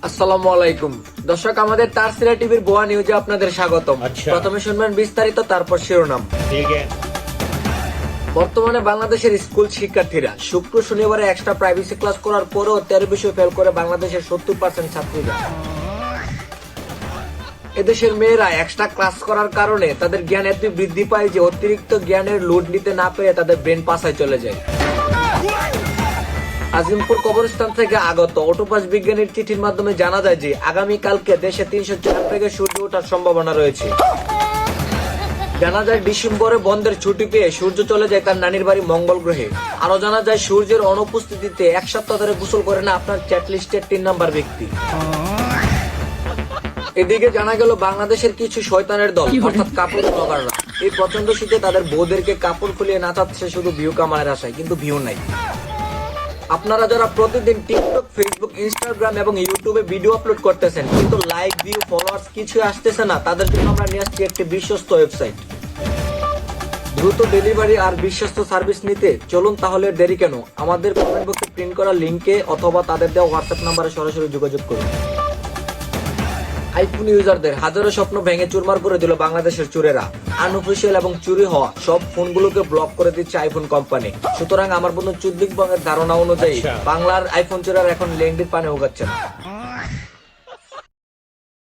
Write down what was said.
আসসালামু আলাইকুম দর্শক, আমাদের তারসিরা টিভির বোয়া নিউজে আপনাদের স্বাগতম। আচ্ছা। প্রথমে শুনবেন বিস্তারিত, তারপর শিরোনাম। ठीक है। বর্তমানে বাংলাদেশের স্কুল শিক্ষার্থীরা শুক্র শনিবারে এক্সট্রা প্রাইভেসি ক্লাস করার পরেও 13 বিষয় ফেল করে বাংলাদেশের 70% ছাত্রীরা। এদেশের মেয়েরা এক্সট্রা ক্লাস করার কারণে তাদের জ্ঞান এত বৃদ্ধি পায় যে অতিরিক্ত জ্ঞানের লোড নিতে না পেরে তাদের ব্রেন পাশায় চলে যায়। আজিমপুর কবরস্থান থেকে আগত অটোপাস বিজ্ঞানীর চিঠির মাধ্যমে জানা যায় যে আগামীকালকে দেশে 304 থেকে সূর্য ওঠার সম্ভাবনা রয়েছে। জানা যায় ডিসেম্বরে বন্ধের ছুটি পেয়ে সূর্য চলে যায় তার নানির বাড়ি মঙ্গল গ্রহে। আরো জানা যায় সূর্যের অনুপস্থিতিতে এক সপ্তাহ ধরে গোসল করে না আপনার চ্যাট লিস্টের 3 নাম্বার ব্যক্তি। এদিকে জানা গেল বাংলাদেশের কিছু শয়তানের দল অর্থাৎ কাপড় ব্লগাররা এই প্রচন্ড শীতে তাদের বউদেরকে কাপড় খুলিয়ে নাচাচ্ছে শুধু ভিউ কামানোর আশায়, কিন্তু ভিউ নাই। আপনারা যারা প্রতিদিন টিকটক, ফেসবুক, ইনস্টাগ্রাম এবং ইউটিউবে ভিডিও আপলোড করতেছেন কিন্তু লাইক, ভিউ, ফলোয়ার্স কিছু আসতেছে না, তাদের জন্য আমরা নিয়ে আসছি একটি বিশ্বস্ত ওয়েবসাইট। দ্রুত ডেলিভারি আর বিশ্বস্ত সার্ভিস নিতে চলুন, তাহলে দেরি কেন? আমাদের কমেন্ট বক্সে প্রিন্ট করা লিংকে অথবা তাদের দেওয়া হোয়াটসঅ্যাপ নাম্বারে সরাসরি যোগাযোগ করুন। আইফোন ইউজারদের হাজারো স্বপ্ন ভেঙে চুরমার করে দিল বাংলাদেশের চোরেরা। আনঅফিসিয়াল এবং চুরি হওয়া সব ফোনগুলোকে ব্লক করে দিচ্ছে আইফোন কোম্পানি। সুতরাং আমার বন্ধু চুদ্দিক বঙ্গের ধারণা অনুযায়ী আচ্ছা। বাংলার আইফোন চোরেরা এখন লেন্ডির পানে উগাচ্ছে না।